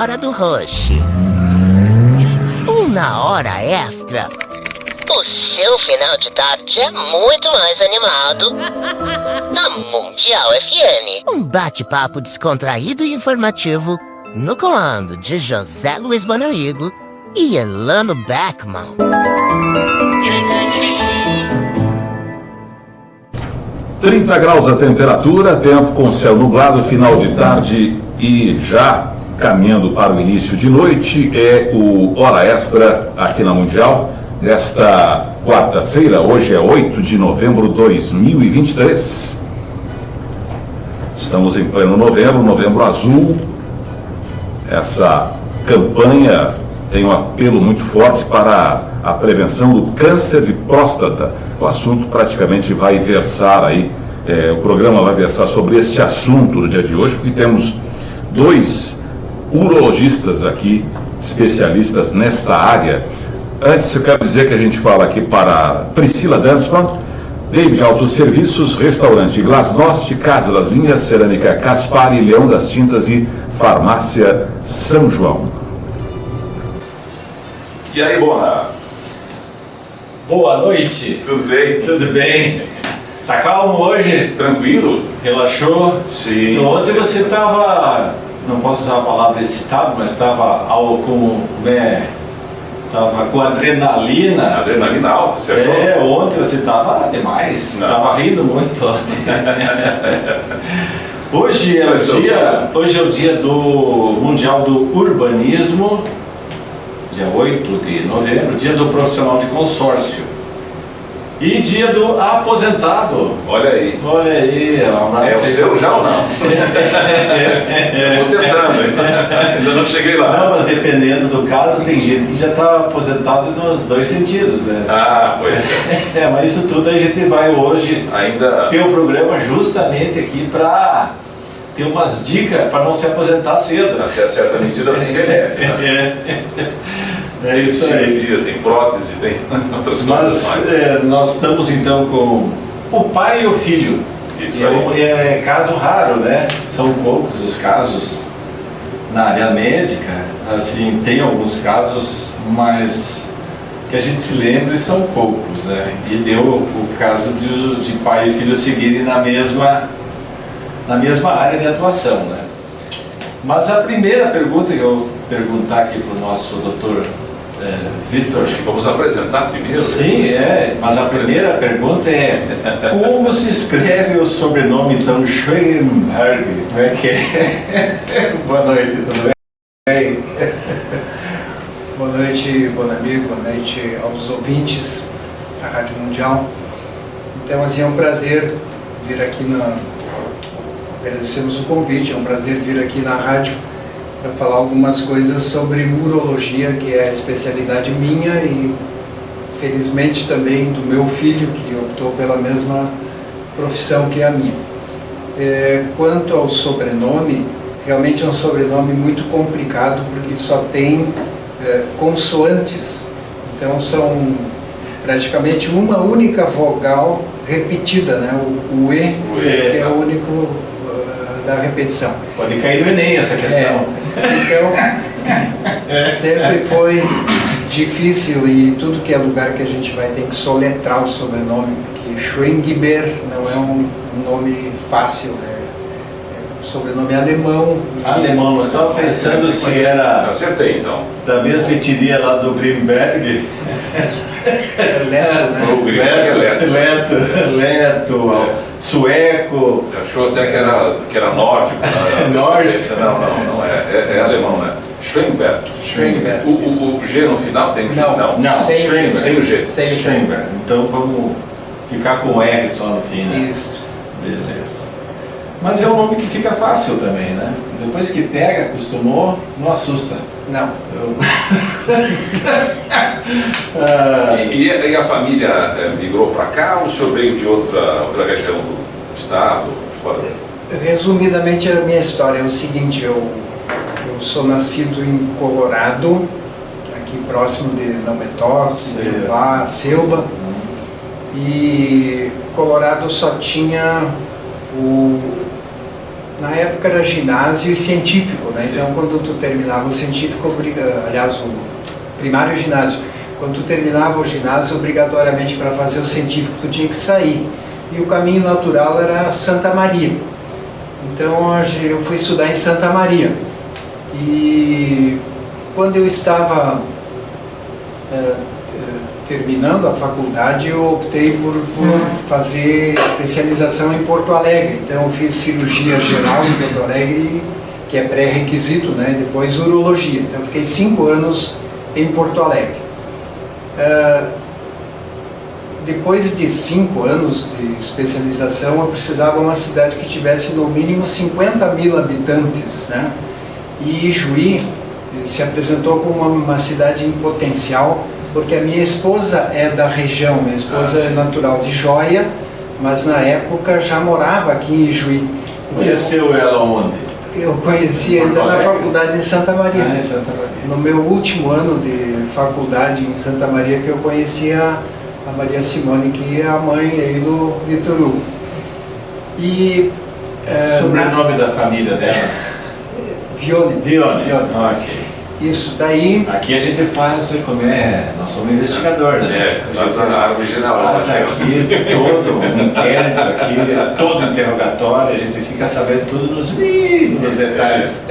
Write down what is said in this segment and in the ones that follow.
hora do rush. Uma hora extra. O seu final de tarde é muito mais animado. Na Mundial FM. Um bate-papo descontraído e informativo no comando de José Luiz Bonamigo e Elano Beckman. 30 graus a temperatura, tempo com céu nublado, final de tarde e já caminhando para o início de noite. É o Hora Extra aqui na Mundial, nesta quarta-feira, hoje é 8 de novembro de 2023. Estamos em pleno novembro, novembro azul. Essa campanha tem um apelo muito forte para a prevenção do câncer de próstata. O assunto praticamente vai versar aí, o programa vai versar sobre este assunto no dia de hoje, porque temos dois urologistas aqui, especialistas nesta área. Antes, eu quero dizer que a gente fala aqui para Priscila Dansman, David Autosserviços, Restaurante Glasnost, Casa das Linhas, Cerâmica Caspari, Leão das Tintas e Farmácia São João. E aí, Bona? Boa noite. Tudo bem? Tudo bem? Tá calmo hoje? Tranquilo? Relaxou? Sim. Então, ontem você estava, não posso usar a palavra excitado, mas estava tava com adrenalina. Adrenalina alta, você achou? Ontem você estava demais. Estava rindo muito ontem. Hoje é o dia do Mundial do Urbanismo. Dia 8 de novembro, dia do profissional de consórcio e dia do aposentado. Olha aí. Olha aí. É o seu já ou não? Eu vou tentando, ainda não cheguei lá. Não, mas dependendo do caso, tem gente que já está aposentado nos dois sentidos, né? Ah, pois é. Mas isso tudo a gente vai hoje ainda ter um programa justamente aqui para ter umas dicas para não se aposentar cedo. Até certa medida nem envelhece, né? É isso aí. Tem prótese, tem outras coisas. Mas nós estamos então com o pai e o filho. Isso aí. É caso raro, né? São poucos os casos na área médica. Assim, tem alguns casos, mas que a gente se lembre são poucos, né? E deu o caso de pai e filho seguirem na mesma área de atuação, né? Mas a primeira pergunta que eu vou perguntar aqui para o nosso doutor Vitor... Acho que vamos apresentar primeiro. Sim, mas a primeira pergunta é: como se escreve o sobrenome então Schweinberg? Como é que é? Boa noite, tudo bem? Boa noite, Bonamigo, boa noite aos ouvintes da Rádio Mundial. Então, assim, é um prazer vir aqui agradecemos o convite, é um prazer vir aqui na rádio para falar algumas coisas sobre urologia, que é a especialidade minha e felizmente também do meu filho, que optou pela mesma profissão que a minha. Quanto ao sobrenome, realmente é um sobrenome muito complicado, porque só tem consoantes, então são praticamente uma única vogal repetida, né? O E é o único da repetição. Pode cair no Enem essa questão. Então, sempre foi difícil, e tudo que é lugar que a gente vai tem que soletrar o sobrenome, porque Schweingiber não é um nome fácil, é um sobrenome alemão. Alemão, eu estava pensando se era... Acertei, então. Da mesma etnia lá do Grimberg. Leto, né? O Grimberg é Leto, sueco. Achou até que era nórdico. Nórdico. Não, é alemão, né? Schweinberg. O G no final tem Não, sem o G. Schweinberg. Então vamos ficar com o R só no fim, né? Isso. Beleza. Mas é um nome que fica fácil também, né? Depois que pega, acostumou, não assusta. Não. E a família migrou para cá ou o senhor veio de outra região do estado? Fora? Resumidamente, a minha história é o seguinte: eu sou nascido em Colorado, aqui próximo de Naumetor, lá, Selba. E Colorado só tinha o Na época era ginásio e científico, né? Então quando tu terminava o científico, aliás, o primário e o ginásio, quando tu terminava o ginásio, obrigatoriamente para fazer o científico tu tinha que sair. E o caminho natural era Santa Maria. Então eu fui estudar em Santa Maria. E quando eu estava terminando a faculdade, eu optei por fazer especialização em Porto Alegre. Então eu fiz cirurgia geral em Porto Alegre, que é pré-requisito, né? Depois urologia. Então eu fiquei 5 anos em Porto Alegre. Depois de 5 anos de especialização, eu precisava de uma cidade que tivesse no mínimo 50.000 habitantes, né? E Ijuí se apresentou como uma cidade em potencial, porque a minha esposa é da região, minha esposa é natural de Joia, mas na época já morava aqui em Ijuí. Conheceu ela onde? Eu conheci ainda na faculdade em Santa Maria. Em Santa Maria. No meu último ano de faculdade em Santa Maria, que eu conheci a Maria Simone, que é a mãe aí do Vitor Hugo. E sobrenome da família dela? Vione. Ok. Isso, daí... Aqui a gente faz, nós somos investigador, né? Faz a árvore genealógica. Faz aqui todo um inquérito, aqui, todo interrogatório, a gente fica sabendo tudo nos mínimos detalhes.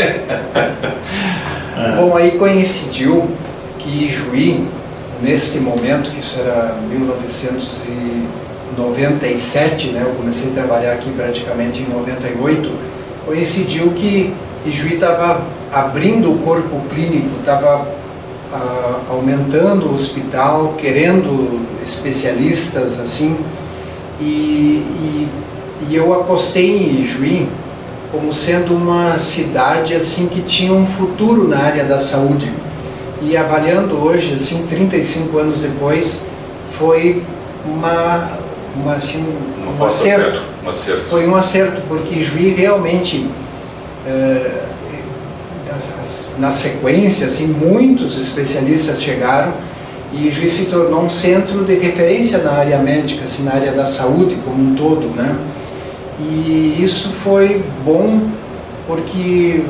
Bom, aí coincidiu que Ijuí, neste momento, que isso era 1997, né? Eu comecei a trabalhar aqui praticamente em 98, coincidiu que Ijuí estava abrindo o corpo clínico, estava aumentando o hospital, querendo especialistas assim, e eu apostei em Ijuí como sendo uma cidade assim que tinha um futuro na área da saúde. E avaliando hoje, assim, 35 anos depois, foi um acerto. Foi um acerto, porque Ijuí realmente, na sequência, assim, muitos especialistas chegaram e Ijuí se tornou um centro de referência na área médica, assim, na área da saúde como um todo, né? E isso foi bom porque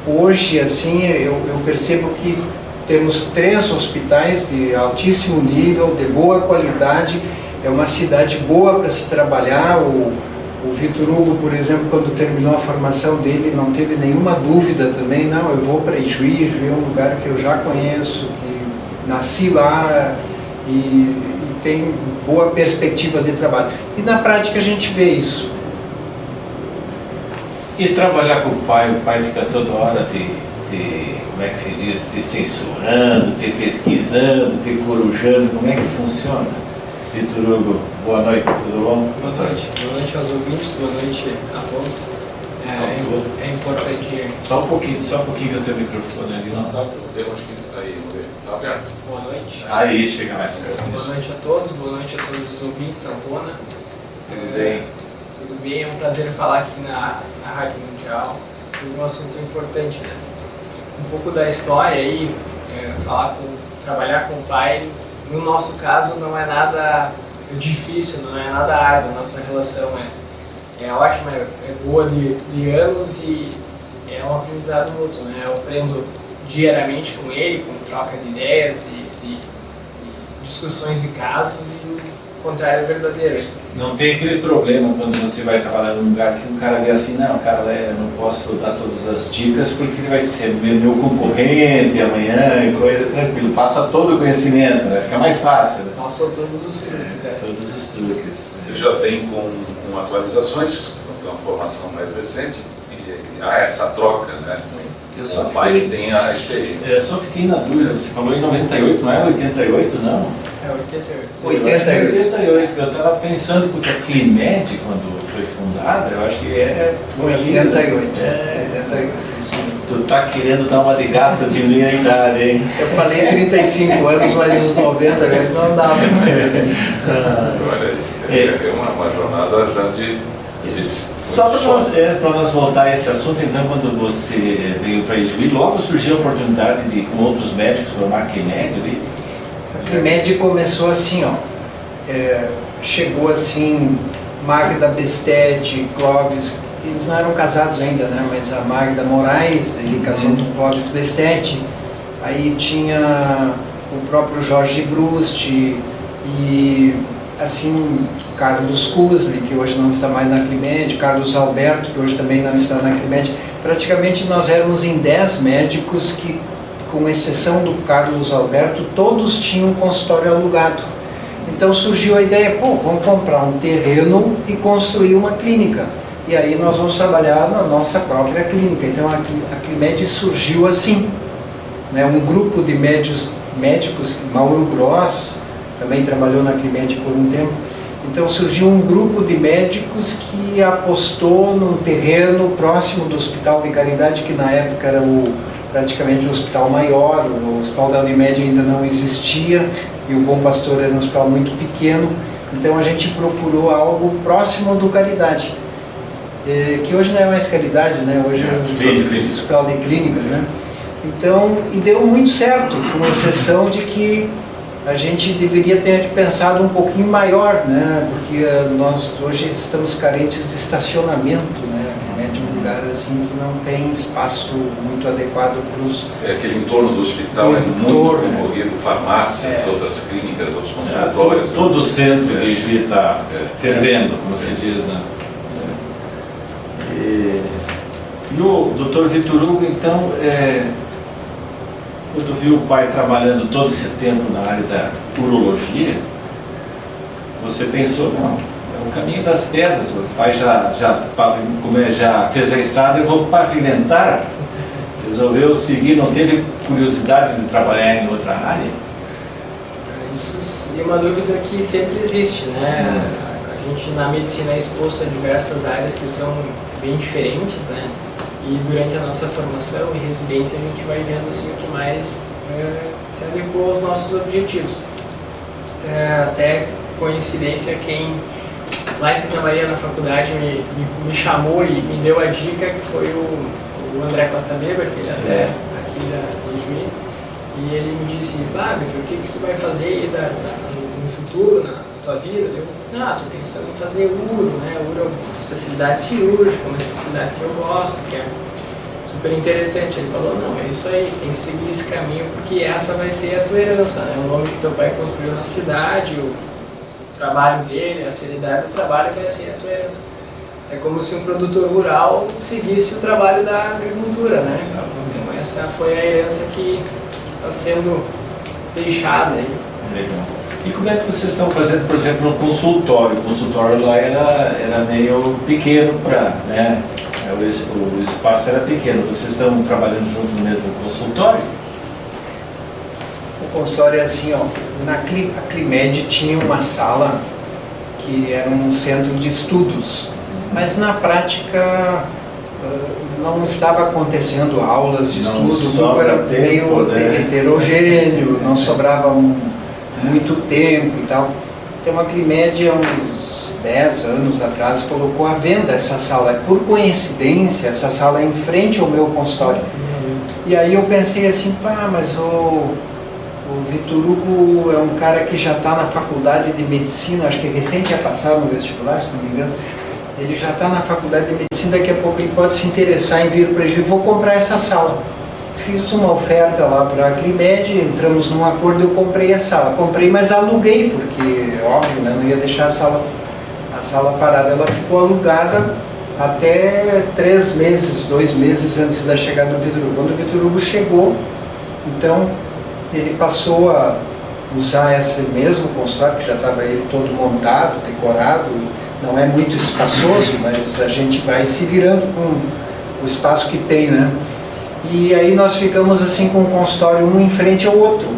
hoje, assim, eu percebo que temos 3 hospitais de altíssimo nível, de boa qualidade, é uma cidade boa para se trabalhar. O Vitor Hugo, por exemplo, quando terminou a formação dele, não teve nenhuma dúvida também, não, eu vou para Ijuí, Ijuí é um lugar que eu já conheço, que nasci lá e tem boa perspectiva de trabalho. E na prática a gente vê isso. E trabalhar com o pai fica toda hora como é que se diz, te censurando, te pesquisando, te corujando, como é que funciona? Vitor Hugo, boa noite, tudo bom? Boa noite aos ouvintes, boa noite a todos. É importante... Só um pouquinho que eu tenho o microfone ali, não? Tá, temos que aí, tá aberto. Boa noite. Aí, chega mais perto. Boa noite a todos, boa noite a todos os ouvintes, Antona. Tudo bem? Tudo bem, é um prazer falar aqui na Rádio Mundial sobre um assunto importante, né? Um pouco da história aí, trabalhar com o pai, no nosso caso não é nada difícil, não é nada árduo, nossa relação é ótima, é boa de anos e é um aprendizado mútuo, né? Eu aprendo diariamente com ele, com troca de ideias e discussões de casos, e o contrário é verdadeiro. Não tem aquele problema quando você vai trabalhar num lugar que um cara vê assim, não, cara, eu não posso dar todas as dicas porque ele vai ser meu concorrente amanhã e coisa, tranquilo, passa todo o conhecimento, né? Fica mais fácil. Né? Passou todos os truques, todos os truques. Você já vem com atualizações, com uma formação mais recente, e há essa troca, né? Eu só o pai que tem a experiência. Eu só fiquei na dúvida, você falou em 98, não é 88 não? É 88. 88. Eu estava pensando, porque a Climed, quando foi fundada, eu acho que é... 88. Tu tá querendo dar uma de gato de minha idade, hein? Eu falei 35 anos, mas os 90 não dá mais. Olha aí, é uma jornada já de só para nós voltar a esse assunto, então, quando você veio para Ijuí, logo surgiu a oportunidade de, com outros médicos, formar a Climed ali? A Climed começou assim, ó, chegou assim, Magda Bestete, Clóvis, eles não eram casados ainda, né? Mas a Magda Moraes, ele casou com o Clóvis Bestetti, aí tinha o próprio Jorge Brust e assim, Carlos Cusli, que hoje não está mais na Climed, Carlos Alberto, que hoje também não está na Climed. Praticamente nós éramos em 10 médicos que, com exceção do Carlos Alberto, todos tinham um consultório alugado. Então surgiu a ideia, pô, vamos comprar um terreno e construir uma clínica. E aí nós vamos trabalhar na nossa própria clínica. Então a Climed surgiu assim, né? Um grupo de médicos, Mauro Gross também trabalhou na Climed por um tempo. Então surgiu um grupo de médicos que apostou num terreno próximo do Hospital de Caridade, que na época era praticamente o hospital maior, o Hospital da Unimed ainda não existia, e o Bom Pastor era um hospital muito pequeno. Então a gente procurou algo próximo do Caridade, que hoje não é mais Caridade, né? Hoje é o Hospital de Clínicas, né? Então, e deu muito certo, com exceção de que a gente deveria ter pensado um pouquinho maior, né? Porque nós hoje estamos carentes de estacionamento, né? De um lugar assim que não tem espaço muito adequado para os... Aquele entorno do hospital é muito concorrido, farmácias, outras clínicas, outros consultórios. Todo o centro de Juiz está fervendo, como se diz, né? E o Dr. Vitor Hugo, então, quando viu o pai trabalhando todo esse tempo na área da urologia, você pensou, não, é o caminho das pedras, o pai já fez a estrada, eu vou pavimentar. Resolveu seguir, não teve curiosidade de trabalhar em outra área? Isso seria uma dúvida que sempre existe, né? A gente na medicina é exposto a diversas áreas que são bem diferentes, né? E durante a nossa formação e residência a gente vai vendo assim, o que mais se adequa aos nossos objetivos. Até coincidência, quem lá em Santa Maria na faculdade me chamou e me deu a dica, que foi o André Costa Weber, que ele até aqui de Juiz, e ele me disse, Vitor, o que tu vai fazer no futuro, na tua vida? Eu, tô pensando em fazer uro, né? Uro é uma especialidade cirúrgica, uma especialidade que eu gosto, que é super interessante. Ele falou, não, é isso aí, tem que seguir esse caminho, porque essa vai ser a tua herança, né? O nome que teu pai construiu na cidade, o trabalho dele, a seriedade do trabalho vai ser a tua herança. É como se um produtor rural seguisse o trabalho da agricultura, né? Então essa foi a herança que está sendo deixada aí. Legal. E como é que vocês estão fazendo, por exemplo, no consultório? O consultório lá era meio pequeno para, né? O espaço era pequeno. Vocês estão trabalhando junto no mesmo consultório? O consultório é assim, ó. A Climed tinha uma sala que era um centro de estudos, mas na prática não estava acontecendo aulas de estudo, o grupo era meio heterogêneo, não sobrava muito tempo e tal. Então a Climed, há uns 10 anos atrás, colocou à venda essa sala. Por coincidência, essa sala é em frente ao meu consultório. E aí eu pensei assim, mas o Vitor Hugo é um cara que já está na faculdade de medicina, acho que recém tinha passado no vestibular, se não me engano. Ele já está na faculdade de medicina, daqui a pouco ele pode se interessar em vir para Juiz. Vou comprar essa sala. Fiz uma oferta lá para a Climed, entramos num acordo, eu comprei a sala. Comprei, mas aluguei, porque, óbvio, né, não ia deixar a sala parada. Ela ficou alugada até 2 meses antes da chegada do Vitor Hugo. Quando o Vitor Hugo chegou, então, ele passou a usar esse mesmo consultório, que já estava ele todo montado, decorado. Não é muito espaçoso, mas a gente vai se virando com o espaço que tem, né? E aí nós ficamos assim com o consultório um em frente ao outro,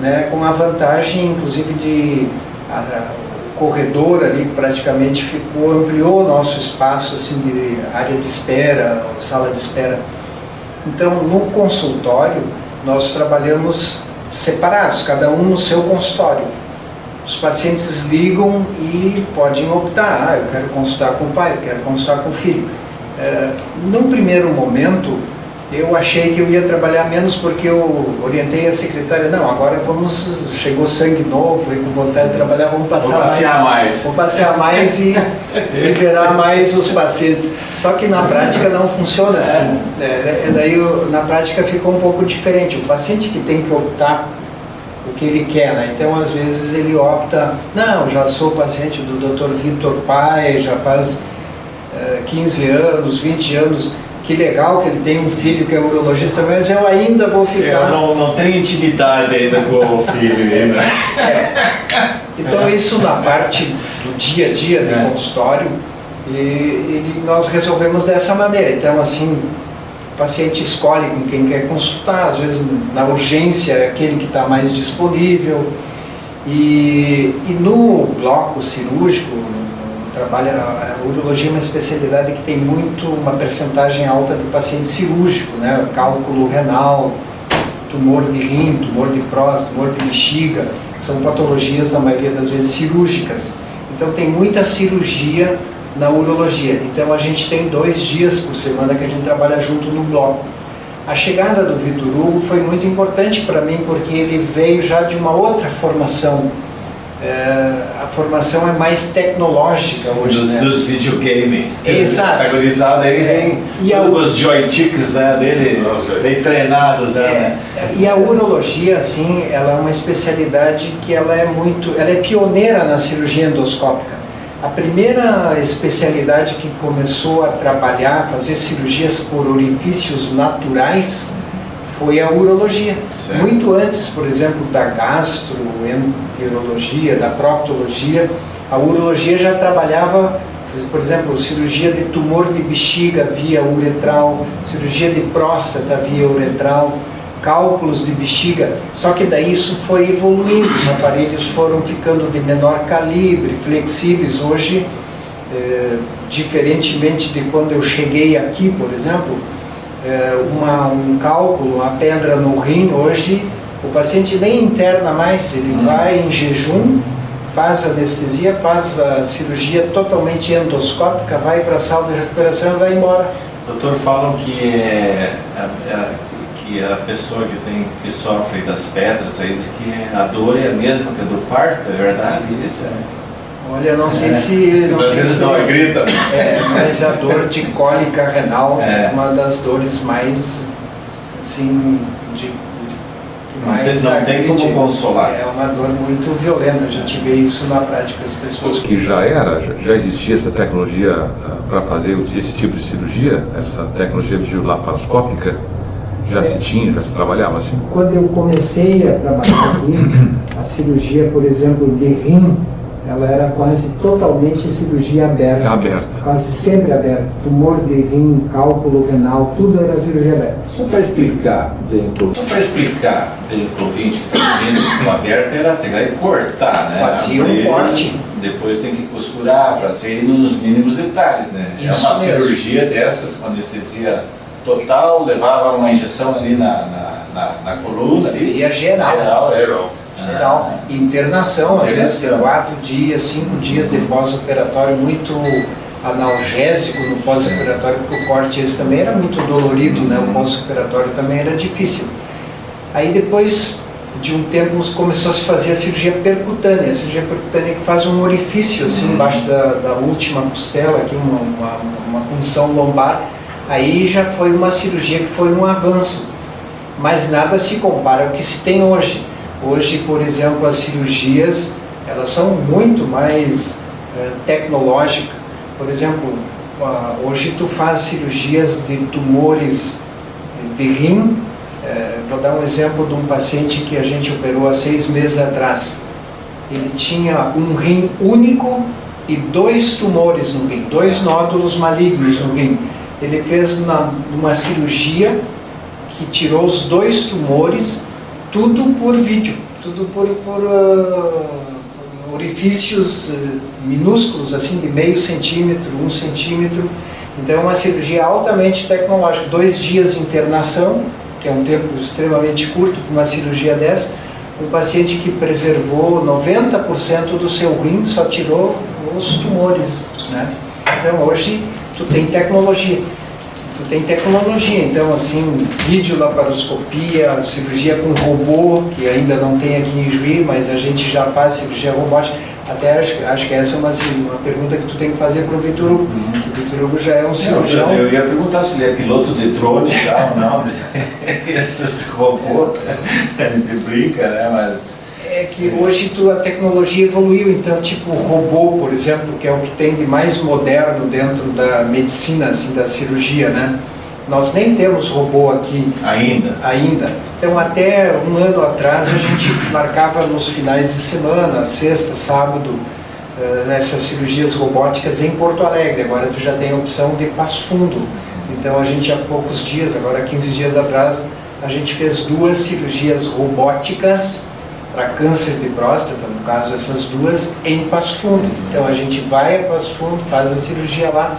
né? Com a vantagem, inclusive, de o corredor ali praticamente ampliou o nosso espaço assim, de área de espera, sala de espera. Então, no consultório, nós trabalhamos separados, cada um no seu consultório. Os pacientes ligam e podem optar, eu quero consultar com o pai, eu quero consultar com o filho. Num primeiro momento, Eu achei que eu ia trabalhar menos porque eu orientei a secretária, não, agora chegou sangue novo e com vontade de trabalhar, vamos passear mais. Vou passear mais e liberar mais os pacientes. Só que na prática não funciona assim. Daí na prática ficou um pouco diferente. O paciente que tem que optar o que ele quer, né? Então às vezes ele opta, não, já sou paciente do Dr. Vitor Pai, já faz 15 anos, 20 anos, que legal que ele tem um filho que é urologista, mas eu ainda vou ficar... Eu não tenho intimidade ainda com o filho ainda. Então isso na parte do dia a dia do consultório, nós resolvemos dessa maneira. Então assim, o paciente escolhe com quem quer consultar, às vezes na urgência é aquele que está mais disponível, e no bloco cirúrgico, a urologia é uma especialidade que tem uma percentagem alta de paciente cirúrgico, né? Cálculo renal, tumor de rim, tumor de próstata, tumor de bexiga, são patologias na maioria das vezes cirúrgicas. Então tem muita cirurgia na urologia. Então a gente tem 2 dias por semana que a gente trabalha junto no bloco. A chegada do Vitor Hugo foi muito importante para mim porque ele veio já de uma outra formação. A formação é mais tecnológica hoje, dos videogame. Exato. Essa gurizada aí vem os joysticks, né, dele bem treinados. Né? E a urologia, assim, ela é uma especialidade que ela é pioneira na cirurgia endoscópica. A primeira especialidade que começou a trabalhar, fazer cirurgias por orifícios naturais, foi a urologia. Certo. Muito antes, por exemplo, da gastroenterologia, da proctologia, a urologia já trabalhava, por exemplo, cirurgia de tumor de bexiga via uretral, cirurgia de próstata via uretral, cálculos de bexiga, só que daí isso foi evoluindo, os aparelhos foram ficando de menor calibre, flexíveis. Hoje, diferentemente de quando eu cheguei aqui, por exemplo, um cálculo, uma pedra no rim, hoje o paciente nem interna mais, ele vai em jejum, faz anestesia, faz a cirurgia totalmente endoscópica, vai para a sala de recuperação e vai embora. Doutor, falam que a pessoa que sofre das pedras, aí diz que a dor é a mesma que a do parto, é verdade isso? Olha, não sei se... Às vezes não grita. Mas a dor de cólica renal é uma das dores mais, assim, não tem como consolar. É uma dor muito violenta, a gente vê isso na prática, as pessoas... Que já existia essa tecnologia para fazer esse tipo de cirurgia, essa tecnologia videolaparoscópica, já se trabalhava assim? Quando eu comecei a trabalhar aqui, a cirurgia, por exemplo, de rim, ela era quase totalmente cirurgia aberta. Quase sempre aberta. Tumor de rim, cálculo renal, tudo era cirurgia aberta. Só para explicar bem para o ouvinte que está vendo, o aberto era pegar e cortar, né? Fazia um corte. Depois tem que costurar, fazer nos mínimos detalhes, né? Isso é uma mesmo. Cirurgia dessas, com anestesia total, levava uma injeção ali na coluna. Anestesia geral. Geral. Internação, às vezes de 4 dias, 5 dias de pós-operatório, muito analgésico no pós-operatório, porque o corte esse também era muito dolorido, né? O pós-operatório também era difícil. Aí depois de um tempo começou a se fazer a cirurgia percutânea, que faz um orifício assim embaixo da última costela, aqui uma punção lombar. Aí já foi uma cirurgia que foi um avanço, mas nada se compara ao que se tem hoje. Hoje, por exemplo, as cirurgias, elas são muito mais tecnológicas. Por exemplo, hoje tu faz cirurgias de tumores de rim. Vou dar um exemplo de um paciente que a gente operou há 6 meses atrás. Ele tinha um rim único e 2 tumores no rim, 2 nódulos malignos no rim. Ele fez uma cirurgia que tirou os 2 tumores, tudo por vídeo, tudo por orifícios minúsculos, assim, de meio centímetro, 1 centímetro. Então é uma cirurgia altamente tecnológica, 2 dias de internação, que é um tempo extremamente curto para uma cirurgia dessa. Um paciente que preservou 90% do seu rim, só tirou os tumores, né? Então hoje tu tem tecnologia. tu tem tecnologia, então assim, videolaparoscopia, cirurgia com robô, que ainda não tem aqui em Juí, mas a gente já faz cirurgia robótica. Até acho que essa é uma pergunta que tu tem que fazer para o Vitor Hugo. O Vitor Hugo já é um cirurgião. Eu ia perguntar se ele é piloto de drone já ou não. Esses robôs, ele brinca, né? Mas... É que hoje a tecnologia evoluiu, então tipo o robô, por exemplo, que é o que tem de mais moderno dentro da medicina, assim, da cirurgia, né? Nós nem temos robô aqui ainda. Então até um ano atrás a gente marcava nos finais de semana, sexta, sábado, essas cirurgias robóticas em Porto Alegre. Agora tu já tem a opção de Passo Fundo. Então a gente há poucos dias, agora 15 dias atrás, a gente fez 2 cirurgias robóticas para câncer de próstata, no caso essas 2, em Passo Fundo. Então a gente vai a Passo Fundo, faz a cirurgia lá.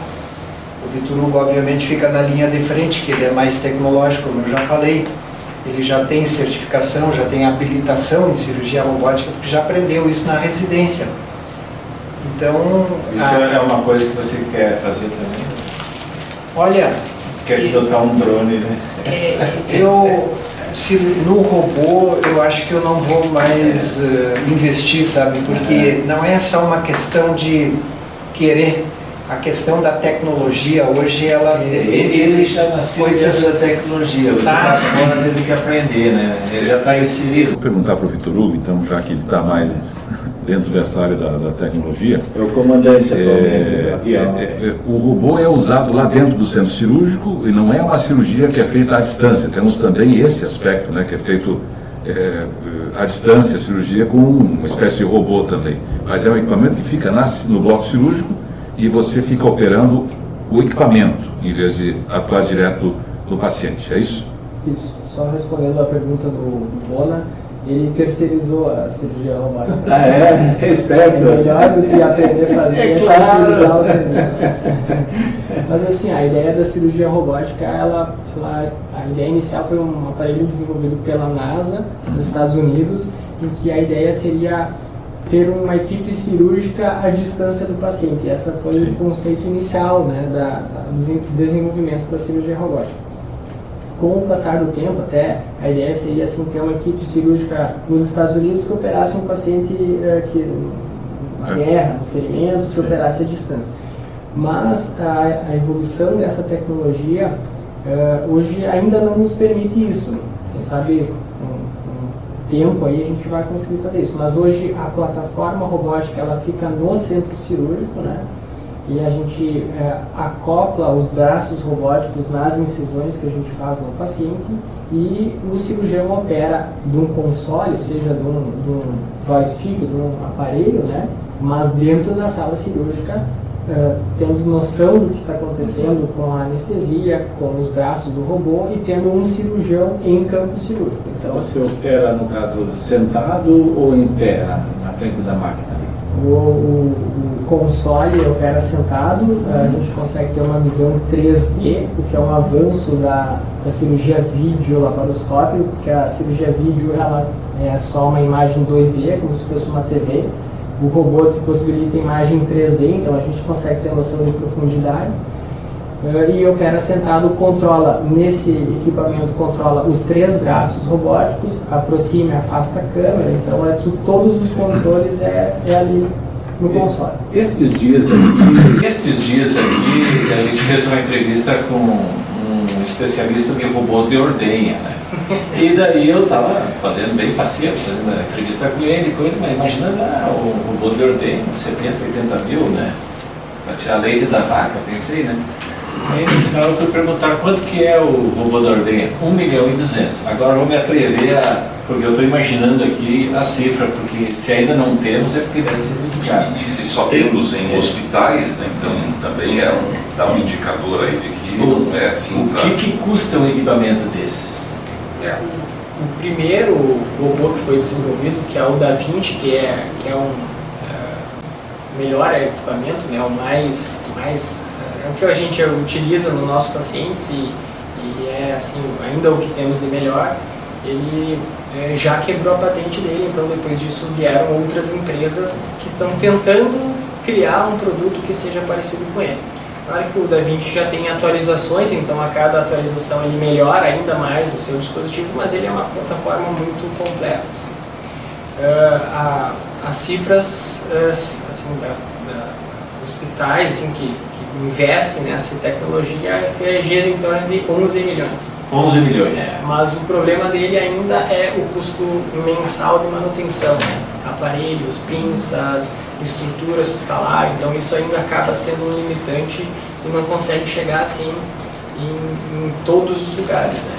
O Vitor Hugo obviamente fica na linha de frente, que ele é mais tecnológico, como eu já falei. Ele já tem certificação, já tem habilitação em cirurgia robótica, porque já aprendeu isso na residência. Então... Isso é uma coisa que você quer fazer também? Olha... Quer pilotar um drone, né? No robô, eu acho que eu não vou mais investir, sabe? Porque não é só uma questão de querer. A questão da tecnologia hoje, ela depende. Ele já nasceu dentro da tecnologia, você está fora dele que aprender, né? Ele já está inserido. Vou perguntar para o Vitor Hugo, então, já que ele está mais dentro dessa área da tecnologia. É o comandante atualmente. O robô é usado lá dentro do centro cirúrgico e não é uma cirurgia que é feita à distância. Temos também esse aspecto, né, que é feito à distância, a cirurgia com uma espécie de robô também. Mas é um equipamento que fica no bloco cirúrgico e você fica operando o equipamento, em vez de atuar direto no paciente, é isso? Isso, só respondendo a pergunta do Bona, ele terceirizou a cirurgia robótica. Ah, é? Respeito. É melhor do que aprender a fazer, terceirizar o serviço. Mas assim, a ideia da cirurgia robótica, a ideia inicial foi um aparelho desenvolvido pela NASA, nos Estados Unidos, em que a ideia seria ter uma equipe cirúrgica à distância do paciente. Essa foi o conceito inicial, né, do desenvolvimento da cirurgia robótica. Com o passar do tempo, até a ideia seria assim, ter uma equipe cirúrgica nos Estados Unidos que operasse um paciente na guerra, no ferimento, que operasse à distância. Mas a evolução dessa tecnologia hoje ainda não nos permite isso. Quem sabe tempo aí a gente vai conseguir fazer isso, mas hoje a plataforma robótica ela fica no centro cirúrgico, né? E a gente acopla os braços robóticos nas incisões que a gente faz no paciente e o cirurgião opera de um console, seja de um joystick, de um aparelho, né? Mas dentro da sala cirúrgica, tendo noção do que está acontecendo com a anestesia, com os braços do robô e tendo um cirurgião em campo cirúrgico. Então você opera, no caso, sentado ou em pé na frente da máquina? O console opera sentado, a gente consegue ter uma visão 3D, o que é um avanço da cirurgia videolaparoscópica, porque a cirurgia vídeo ela é só uma imagem 2D, é como se fosse uma TV. O robô te possibilita imagem 3D, então a gente consegue ter noção de profundidade. E opera sentado, nesse equipamento controla os 3 braços robóticos, aproxima e afasta a câmera, então todos os controles é ali no console. Estes dias aqui a gente fez uma entrevista com um especialista de robô de ordenha, né? E daí eu estava fazendo bem faceiro, fazendo uma entrevista com ele e coisa, mas imaginando o robô de ordenha, 70, 80 mil, né? Para tirar leite da vaca, pensei, né? Aí no final eu fui perguntar quanto que é o robô da ordenha, 1.200.000. Agora vou me atrever porque eu estou imaginando aqui a cifra, porque se ainda não temos é porque deve ser muito caro. E se só temos em hospitais, né, então também dá um indicador aí de que não é assim. O que custa um equipamento desses? O primeiro robô que foi desenvolvido, que é o Da Vinci, que é o melhor equipamento, né, o mais é o que a gente utiliza nos nossos pacientes e é assim, ainda o que temos de melhor. Ele já quebrou a patente dele, então depois disso vieram outras empresas que estão tentando criar um produto que seja parecido com ele. Claro que o DaVinci já tem atualizações, então a cada atualização ele melhora ainda mais o seu dispositivo, mas ele é uma plataforma muito completa. Assim. As cifras assim, hospitais assim, que investem nessa tecnologia giram em torno de 11 milhões. 11 milhões. Mas o problema dele ainda é o custo mensal de manutenção, né? Aparelhos, pinças, estrutura hospitalar, então isso ainda acaba sendo um limitante e não consegue chegar assim em todos os lugares, né?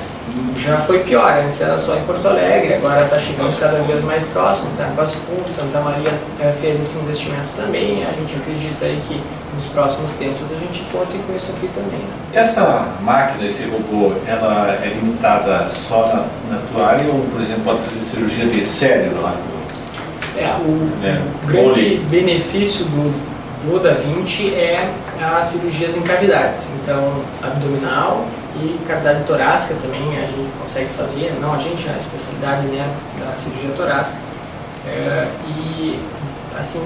Já foi pior, antes era só em Porto Alegre, agora está chegando cada vez mais próximo, tá? Passo Fundo, Santa Maria fez esse investimento também, a gente acredita aí que nos próximos tempos a gente conta com isso aqui também, né? Essa máquina, esse robô, ela é limitada só na tua área ou, por exemplo, pode fazer cirurgia de cérebro lá? O grande benefício do DaVinci é as cirurgias em cavidades, então abdominal e cavidade torácica também a gente consegue fazer, não a gente, a especialidade, né, da cirurgia torácica. E assim,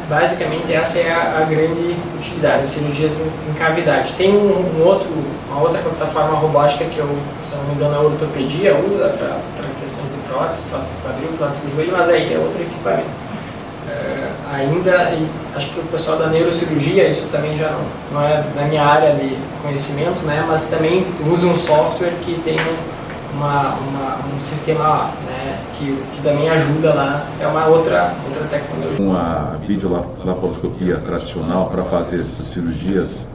basicamente essa é a grande utilidade, as cirurgias em cavidade. Tem uma outra plataforma robótica que eu, se não me engano, a ortopedia usa para questões de prótese de quadril, prótese de joelho, mas aí é outro equipamento. Ainda, acho que o pessoal da neurocirurgia, isso também já não é na minha área de conhecimento, né, mas também usa um software que tem um sistema, né, que também ajuda lá, é uma outra tecnologia. Uma videolaparoscopia tradicional para fazer essas cirurgias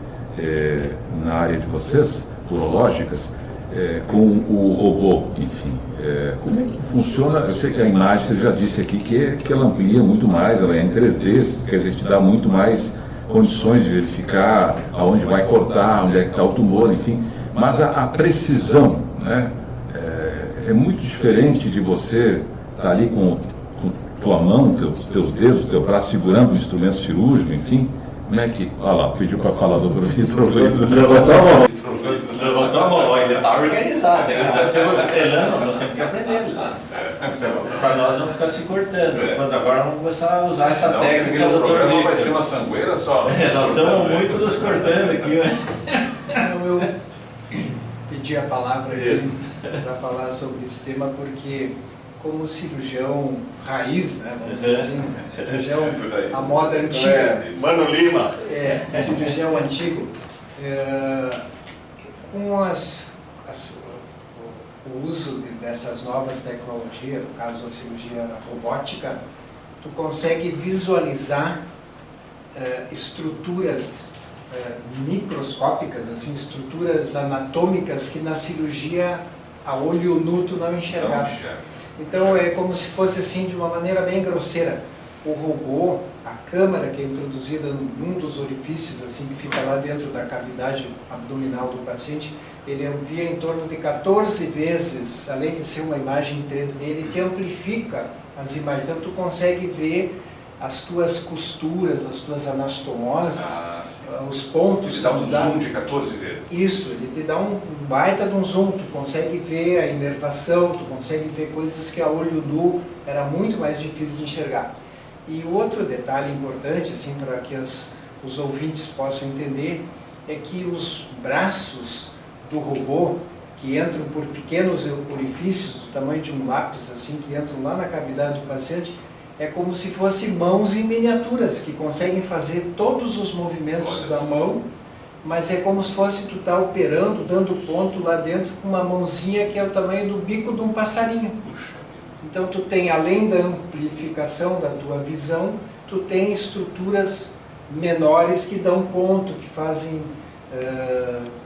na área de vocês, urológicas, com o robô, enfim, como é que funciona? Eu sei que a imagem, você já disse aqui que ela amplia muito mais, ela é em 3D, quer dizer, te dá muito mais condições de verificar aonde vai cortar, onde é que está o tumor, enfim, mas a precisão, né, é muito diferente de você estar ali com tua mão, teus dedos, teu braço segurando o instrumento cirúrgico, enfim, como é que... Olha lá, pediu para falar, doutor Vitor Luiz, levantou a mão. Levantou a mão, ele está organizado, ele está se martelando, nós temos que aprender lá. Para nós não ficar se cortando. Quando agora vamos começar a usar essa técnica do doutor Vitor. Vai ser uma sangueira só. Nós estamos muito nos cortando aqui, né? Eu pedi a palavra aqui para falar sobre esse tema porque, como cirurgião raiz, né, vamos dizer assim, cirurgião à moda antiga, Mano Lima. Cirurgião antigo, com o uso dessas novas tecnologias, no caso a cirurgia robótica, tu consegue visualizar estruturas microscópicas, assim, estruturas anatômicas que na cirurgia a olho nu tu não enxergava. Então é como se fosse assim, de uma maneira bem grosseira. O robô, a câmara que é introduzida num dos orifícios, assim, que fica lá dentro da cavidade abdominal do paciente, ele amplia em torno de 14 vezes, além de ser uma imagem em 3D, ele te amplifica as imagens. Então tu consegue ver as tuas costuras, as tuas anastomoses, os pontos. Ele dá um zoom de 14 vezes. Isso, ele te dá um baita de um zoom, tu consegue ver a inervação, tu consegue ver coisas que a olho nu era muito mais difícil de enxergar. E o outro detalhe importante, assim, para que os ouvintes possam entender, é que os braços do robô, que entram por pequenos orifícios do tamanho de um lápis, assim, que entram lá na cavidade do paciente, é como se fossem mãos em miniaturas, que conseguem fazer todos os movimentos da mão, mas é como se fosse tu tá operando, dando ponto lá dentro com uma mãozinha que é o tamanho do bico de um passarinho. Então tu tem, além da amplificação da tua visão, tu tem estruturas menores que dão ponto, que fazem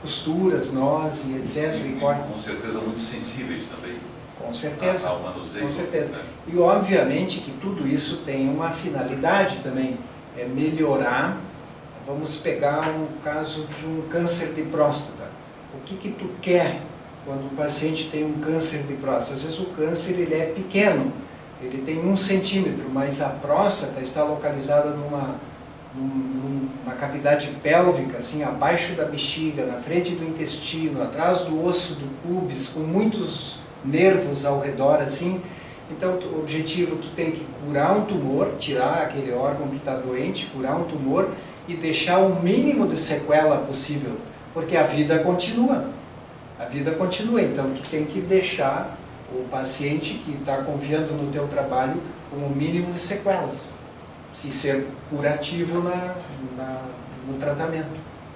costuras, nós e etc. E com certeza muito sensíveis também. Com certeza. Ao manuseio. Com certeza. Né? E obviamente que tudo isso tem uma finalidade também, é melhorar. Vamos pegar um caso de um câncer de próstata. O que tu quer quando o paciente tem um câncer de próstata? Às vezes o câncer ele é pequeno, ele tem 1 centímetro, mas a próstata está localizada numa cavidade pélvica, assim, abaixo da bexiga, na frente do intestino, atrás do osso do púbis, com muitos nervos ao redor, assim. Então, o objetivo, tu tem que curar um tumor, tirar aquele órgão que está doente, curar um tumor e deixar o mínimo de sequela possível, porque a vida continua. A vida continua, então tu tem que deixar o paciente que está confiando no teu trabalho com o mínimo de sequelas, se ser curativo no tratamento.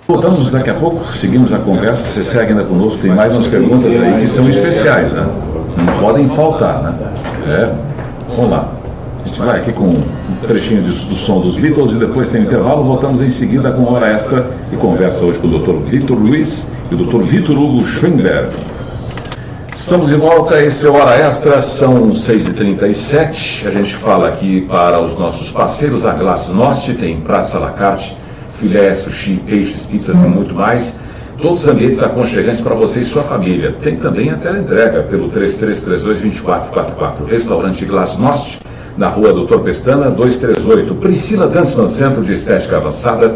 Voltamos daqui a pouco, seguimos a conversa, você segue ainda conosco, tem mais umas perguntas aí que são especiais, né? Não podem faltar, né? Vamos lá. A gente vai aqui com um trechinho do som dos Beatles e depois tem intervalo, voltamos em seguida com Hora Extra e conversa hoje com o Dr. Vitor Luiz e o Dr. Vitor Hugo Schwemberg. Estamos de volta, esse é Hora Extra, são 6h37, a gente fala aqui para os nossos parceiros, a Glasnost, tem pratos à la carte, filé, sushi, peixes, pizzas e muito mais. Todos os ambientes aconchegantes para você e sua família. Tem também a teleentrega pelo 3332-2444. Restaurante Glasnost, na rua Doutor Pestana, 238. Priscila Dansman, Centro de Estética Avançada.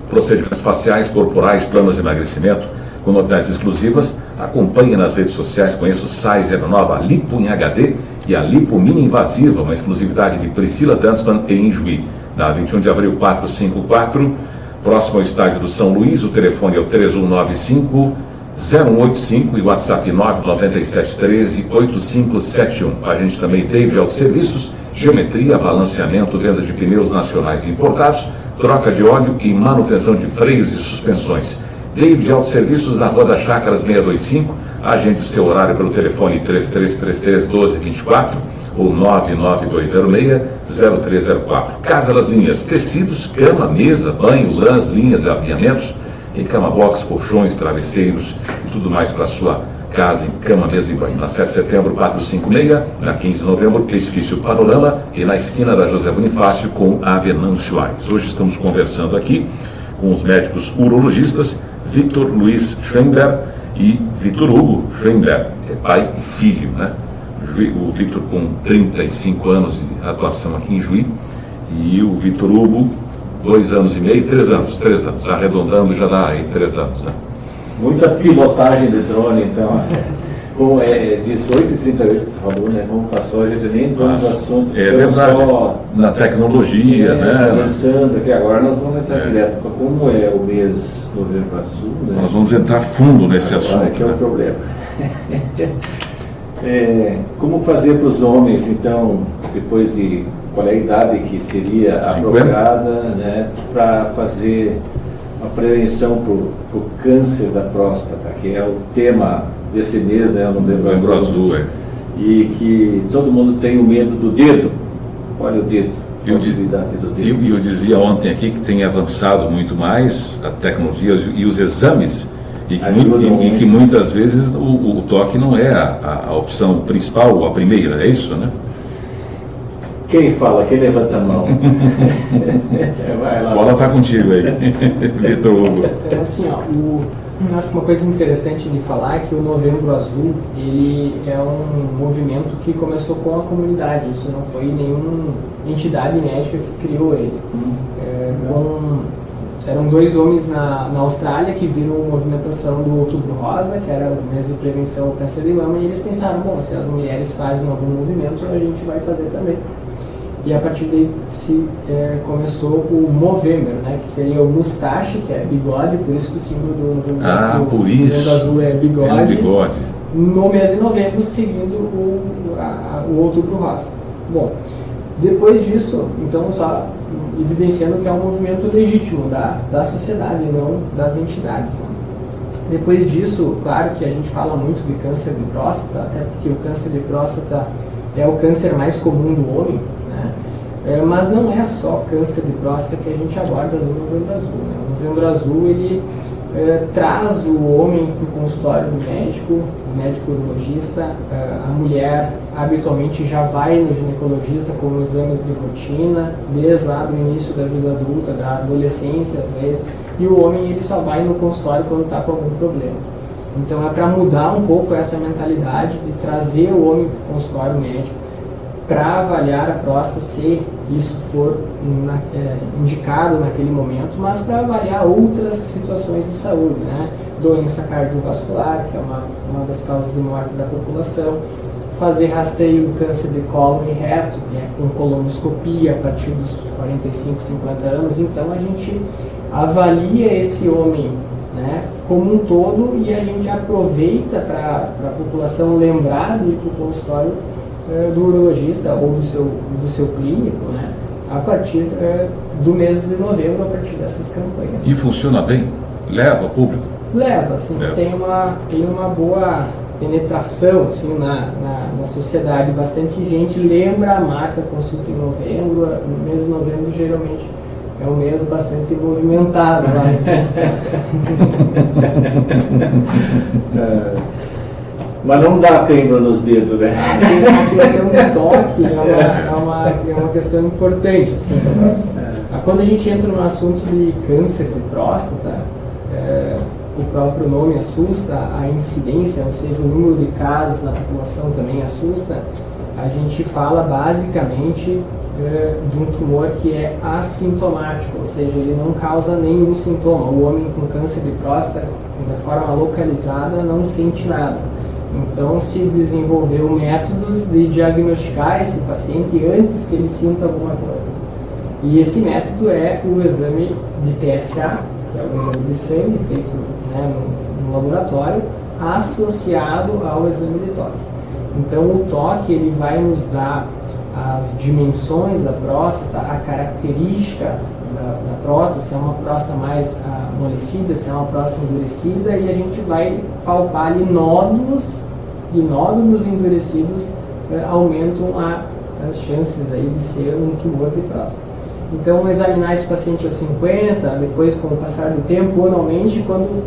Procedimentos faciais, corporais, planos de emagrecimento, com novidades exclusivas. Acompanhe nas redes sociais, conheça o Sizer Nova Lipo em HD e a Lipo Mini Invasiva, uma exclusividade de Priscila Dansman em Juí. Na 21 de abril 454, próximo ao estádio do São Luís, o telefone é o 3195-0185 e o WhatsApp 99713-8571. A gente também tem autosserviços, geometria, balanceamento, venda de pneus nacionais e importados, troca de óleo e manutenção de freios e suspensões. David Autosserviços, na Rua das Chácaras 625, agende o seu horário pelo telefone 3333-1224 ou 99206-0304. Casa das Linhas, tecidos, cama, mesa, banho, lãs, linhas de alinhamentos, tem cama box, colchões, travesseiros e tudo mais para a sua casa em cama, mesa e banho. Na 7 de setembro, 456, na 15 de novembro, edifício Panorama e na esquina da José Bonifácio com a Venâncio Aires. Hoje estamos conversando aqui com os médicos urologistas Vitor Luiz Schwemberg e Vitor Hugo Schwemberg, que é pai e filho, né? O Vitor com 35 anos de atuação aqui em Juí e o Vitor Hugo 2 anos e meio, 3 anos, arredondando já dá aí 3 anos, né? Muita pilotagem de drone, então, como é 18h38 você falou, né? Como passou, a gente nem entrou nos assuntos. É verdade, só, na tecnologia, né? Começando aqui, agora nós vamos entrar direto, como é o mês Novembro Azul, né? Nós vamos entrar fundo nesse assunto. Aqui é o problema. Como fazer para os homens, então, depois de qual é a idade que seria 50? Apropriada, né, para fazer a prevenção para o câncer da próstata, que é o tema desse mês, né, o Novembro Azul, e que todo mundo tem o medo do dedo. Olha o dedo. Eu dizia ontem aqui que tem avançado muito mais a tecnologia e os exames. E que muitas vezes o toque não é a opção principal ou a primeira, é isso, né? Quem fala? Quem levanta a mão? Vai lá. A bola está contigo aí, Vitor Hugo. Então, assim, ó, acho que uma coisa interessante de falar é que o Novembro Azul ele é um movimento que começou com a comunidade, isso não foi nenhuma entidade médica que criou ele. Eram 2 homens na Austrália que viram a movimentação do Outubro Rosa, que era o mês de prevenção ao câncer de mama, e eles pensaram, bom, se as mulheres fazem algum movimento, a gente vai fazer também. E a partir daí começou o Movember, né, que seria o mustache, que é bigode, por isso que o símbolo do Novembro Azul é bigode. No mês de novembro, seguindo o Outubro Rosa. Bom, depois disso, então, só evidenciando que é um movimento legítimo da sociedade, não das entidades. Né? Depois disso, claro que a gente fala muito de câncer de próstata, até porque o câncer de próstata é o câncer mais comum do homem, né? Mas não é só câncer de próstata que a gente aborda no Novembro Azul. Né? O Novembro Azul, ele traz o homem para o consultório do médico, o médico urologista, a mulher habitualmente já vai no ginecologista com exames de rotina, desde lá do início da vida adulta, da adolescência às vezes, e o homem ele só vai no consultório quando está com algum problema. Então é para mudar um pouco essa mentalidade de trazer o homem para o consultório médico para avaliar a próstata se isso for indicado naquele momento, mas para avaliar outras situações de saúde, né? Doença cardiovascular, que é uma das causas de morte da população, fazer rastreio do câncer de cólon e reto, que é com colonoscopia a partir dos 45, 50 anos. Então a gente avalia esse homem, né, como um todo, e a gente aproveita para a população lembrar de ir para o consultório do urologista ou do seu clínico, né, a partir do mês de novembro, a partir dessas campanhas. E funciona bem? Leva ao público? Leva, assim, Leva. Tem uma boa penetração assim, na sociedade. Bastante gente lembra a marca consulta em novembro. No mês de novembro, geralmente, é um mês bastante movimentado lá. Mas não dá cãibra nos dedos, né? A questão do toque é uma questão importante. Assim. Quando a gente entra no assunto de câncer de próstata, o próprio nome assusta, a incidência, ou seja, o número de casos na população também assusta. A gente fala basicamente de um tumor que é assintomático, ou seja, ele não causa nenhum sintoma. O homem com câncer de próstata, de forma localizada, não sente nada. Então, se desenvolveu métodos de diagnosticar esse paciente antes que ele sinta alguma coisa. E esse método é o exame de PSA, que é o exame de sangue feito, né, no laboratório, associado ao exame de toque. Então, o toque ele vai nos dar as dimensões da próstata, a característica da próstata, se é uma próstata mais amolecida, se é uma próstata endurecida, e a gente vai palpar ali nódulos, e nódulos endurecidos aumentam as chances aí de ser um tumor de próstata. Então, examinar esse paciente aos 50, depois, com o passar do tempo, anualmente, quando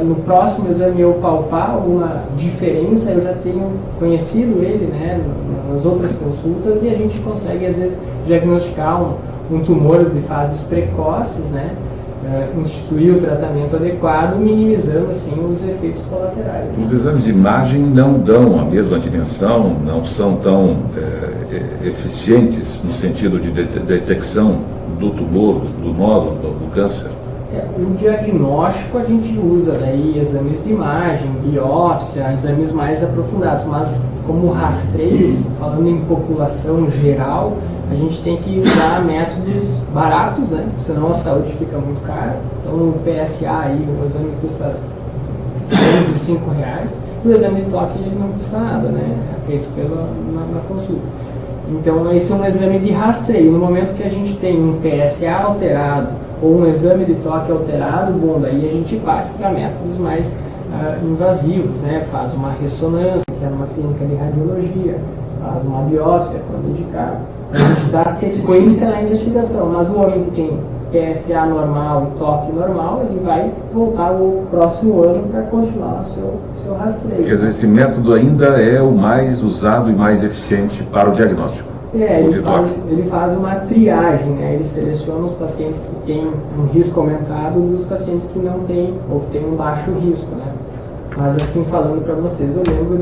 no próximo exame eu palpar alguma diferença, eu já tenho conhecido ele, né, nas outras consultas, e a gente consegue, às vezes, diagnosticar um tumor de fases precoces, né, instituir o tratamento adequado, minimizando, assim, os efeitos colaterais. Os exames de imagem não dão a mesma dimensão, não são tão eficientes no sentido de detecção do tumor, do nódulo, do câncer. O diagnóstico a gente usa daí exames de imagem, biópsia, exames mais aprofundados, mas como rastreio, falando em população geral, a gente tem que usar métodos baratos, né? Senão a saúde fica muito cara. Então o PSA aí, o exame custa R$5, e o exame de toque ele não custa nada, né? É feito na consulta. Então esse é um exame de rastreio. No momento que a gente tem um PSA alterado ou um exame de toque alterado, bom, daí a gente parte para métodos mais invasivos, né? Faz uma ressonância, que é uma clínica de radiologia, faz uma biópsia, quando indicado. A gente dá sequência na investigação, mas o homem que tem PSA normal e toque normal, ele vai voltar no próximo ano para continuar o seu rastreio. Quer dizer, esse método ainda é o mais usado e mais eficiente para o diagnóstico. Ele faz uma triagem, né? Ele seleciona os pacientes que têm um risco aumentado dos pacientes que não têm, ou que têm um baixo risco, né? Mas assim, falando para vocês, eu lembro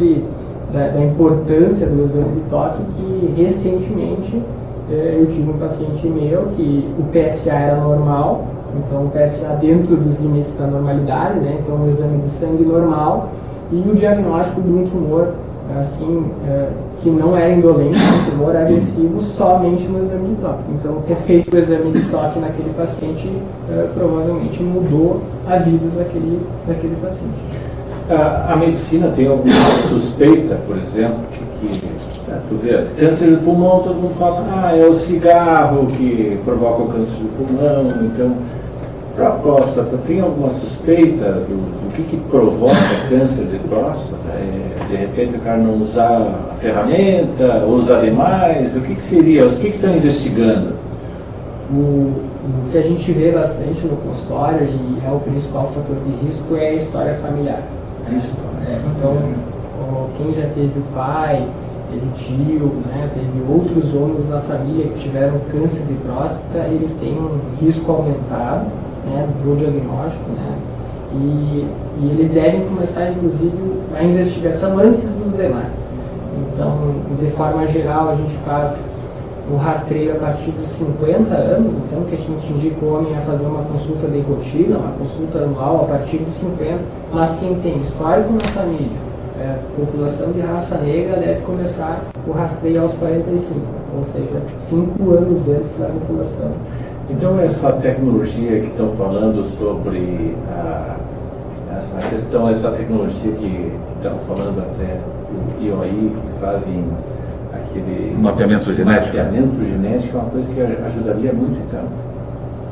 da importância do exame de toque, que recentemente eu tive um paciente meu que o PSA era normal, então o PSA dentro dos limites da normalidade, né? Então um exame de sangue normal, e o diagnóstico de um tumor assim, que não era indolente, um tumor agressivo, somente no exame de toque. Então ter feito o exame de toque naquele paciente provavelmente mudou a vida daquele paciente. A medicina tem alguma suspeita, por exemplo, tu vê, câncer de pulmão, todo mundo fala, é o cigarro que provoca o câncer de pulmão. Então, para a próstata, tem alguma suspeita do que provoca câncer de próstata? De repente o cara não usar a ferramenta, usar demais, o que seria? O que estão investigando? O que a gente vê bastante no consultório, e é o principal fator de risco, é a história familiar. Então, quem já teve o pai, teve tio, né, teve outros homens na família que tiveram câncer de próstata, eles têm um risco aumentado, né, do diagnóstico, né, e eles devem começar, inclusive, a investigação antes dos demais. Então, de forma geral, a gente faz o rastreio a partir dos 50 anos, então que a gente indica o homem a fazer uma consulta de rotina, uma consulta anual a partir dos 50, mas quem tem histórico na família, população de raça negra deve começar o rastreio aos 45, ou seja, 5 anos antes da população. Então essa tecnologia que estão falando sobre essa questão, essa tecnologia que estão falando até o IOI, que fazem aquele mapeamento genético. Mapeamento genético é uma coisa que ajudaria muito, então,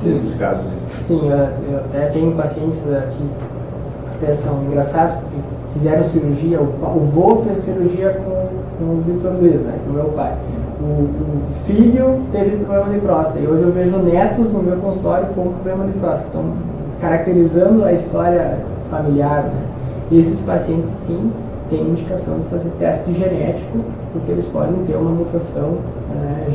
nesses casos. Sim, eu até tenho pacientes que até são engraçados, porque fizeram cirurgia, o vô fez cirurgia com o Victor Luiz, né, com o meu pai. O filho teve problema de próstata, e hoje eu vejo netos no meu consultório com problema de próstata. Então, caracterizando a história familiar, né? E esses pacientes, sim, têm indicação de fazer teste genético, porque eles podem ter uma mutação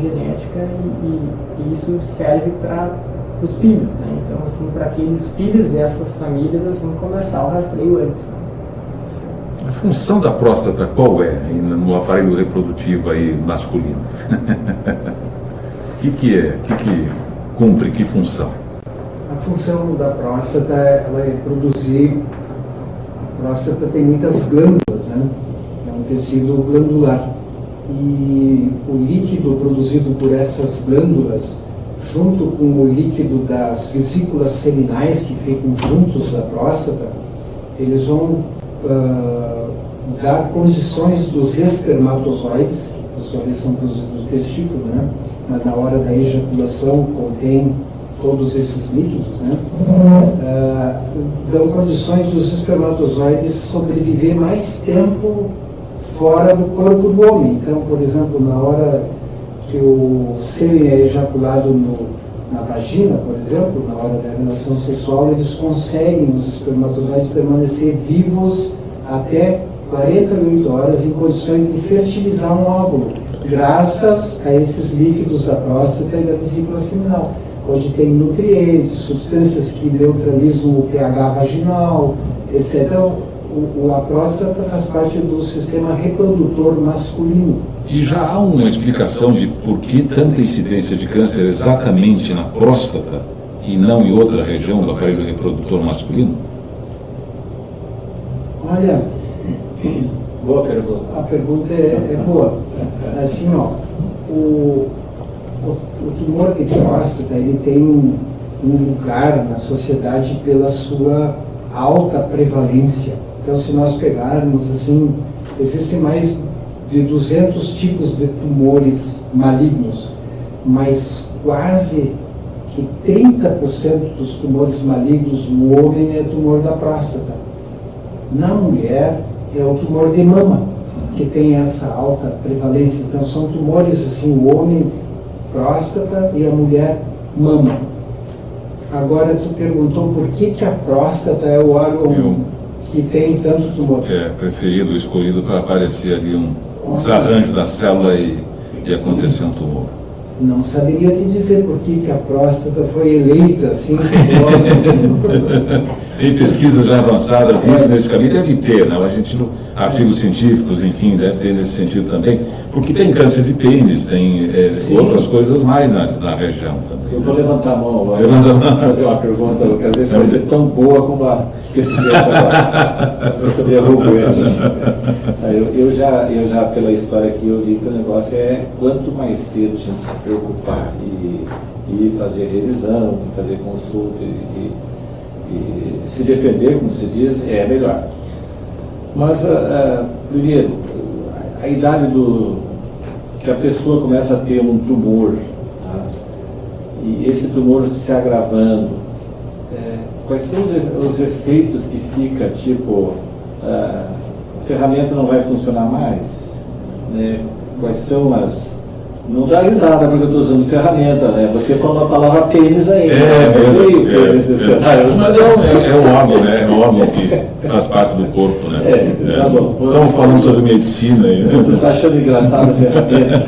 genética e isso serve para os filhos, né? Então, assim, para aqueles filhos dessas famílias, assim, começar o rastreio antes, né? A função da próstata qual é no aparelho reprodutivo aí masculino? O que cumpre, que função? A função da próstata ela é produzir. A próstata tem muitas glândulas, né? É um tecido glandular. E o líquido produzido por essas glândulas, junto com o líquido das vesículas seminais que ficam juntos da próstata, eles vão dar condições dos espermatozoides, os quais são produzidos no testículo, né? Na hora da ejaculação contém todos esses líquidos, né? Dão condições dos espermatozoides sobreviver mais tempo fora do corpo do homem. Então, por exemplo, na hora que o sêmen é ejaculado na vagina, por exemplo, na hora da relação sexual, eles conseguem, os espermatozoides, permanecer vivos até 48 horas em condições de fertilizar um óvulo, graças a esses líquidos da próstata e da vesícula seminal, onde tem nutrientes, substâncias que neutralizam o pH vaginal, etc. Então, a próstata faz parte do sistema reprodutor masculino. E já há uma explicação de por que tanta incidência de câncer exatamente na próstata e não em outra região do aparelho reprodutor masculino? Olha, boa pergunta. A pergunta é boa. Assim, ó, o tumor de próstata, ele tem um lugar na sociedade pela sua alta prevalência. Então, se nós pegarmos, assim, existem mais de 200 tipos de tumores malignos, mas quase que 30% dos tumores malignos no homem é tumor da próstata. Na mulher é o tumor de mama, que tem essa alta prevalência. Então, são tumores, assim, o homem próstata e a mulher mama. Agora, tu perguntou por que a próstata é o órgão que tem tanto tumor. É preferido, escolhido para aparecer ali um desarranjo da célula e acontecer um tumor. Não saberia te dizer por que a próstata foi eleita assim. Tem pesquisas já avançadas nisso, nesse caminho, deve ter, né? A gente, artigos científicos, enfim, deve ter nesse sentido também, porque tem câncer de pênis, tem outras coisas mais na região também. Eu vou levantar a mão agora, fazer uma pergunta, eu quero ver se vai ser tão boa como a que tu fez agora. Eu derrubo ele. Eu já, pela história que eu li, que o negócio é quanto mais cedo a gente se preocupar e fazer revisão, e fazer consulta e se defender, como se diz, é melhor. Mas, primeiro, a idade que a pessoa começa a ter um tumor, tá? E esse tumor se agravando, quais são os efeitos que fica, tipo, a ferramenta não vai funcionar mais, né? Quais são as... Não dá risada porque eu estou usando ferramenta, né? Você falou a palavra pênis aí. Mas é um órgão, né? É um órgão que faz parte do corpo, né? Tá bom. Estamos falando sobre medicina aí, né? Você está achando engraçado a ferramenta?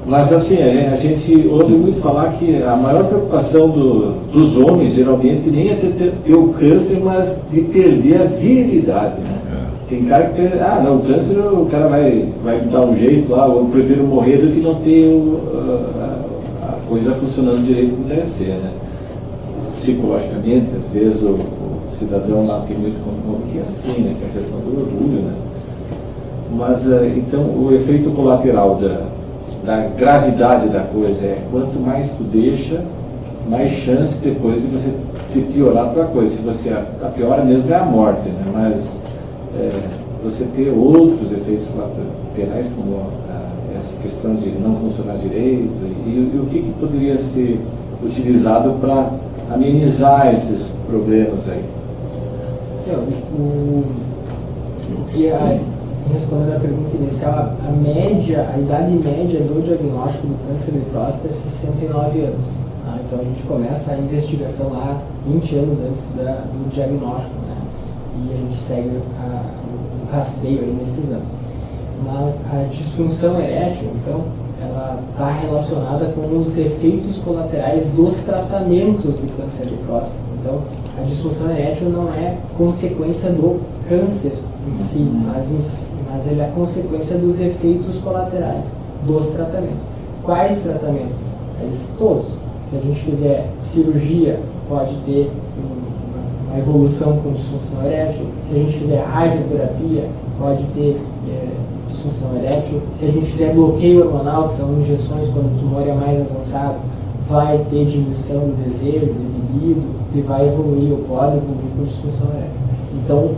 Mas assim, a gente ouve muito falar que a maior preocupação dos homens, geralmente, nem é ter o câncer, mas de perder a virilidade, né? Tem cara que pensa, não, o câncer o cara vai dar um jeito lá, eu prefiro morrer do que não ter a coisa funcionando direito como deve ser, né? Psicologicamente, às vezes o cidadão lá tem muito como que é assim, né? Que é a questão do orgulho, né? Mas, então, o efeito colateral da gravidade da coisa é quanto mais tu deixa, mais chance depois de você piorar a tua coisa. Se você, a piora mesmo é a morte, né? Mas você ter outros efeitos colaterais, como essa questão de não funcionar direito, e o que poderia ser utilizado para amenizar esses problemas aí? Respondendo à pergunta inicial, a idade média do diagnóstico do câncer de próstata é 69 anos. Tá? Então a gente começa a investigação lá 20 anos antes do diagnóstico, né? E a gente segue o rastreio aí nesses anos. Mas a disfunção erétil, então, ela está relacionada com os efeitos colaterais dos tratamentos do câncer de próstata. Então, a disfunção erétil não é consequência do câncer em si, mas ele é a consequência dos efeitos colaterais dos tratamentos. Quais tratamentos? Eles todos. Se a gente fizer cirurgia, pode ter uma evolução com disfunção erétil. Se a gente fizer radioterapia, pode ter disfunção erétil. Se a gente fizer bloqueio hormonal, que são injeções quando o tumor é mais avançado, vai ter diminuição do desejo, do libido, e vai evoluir ou pode evoluir com disfunção erétil. Então,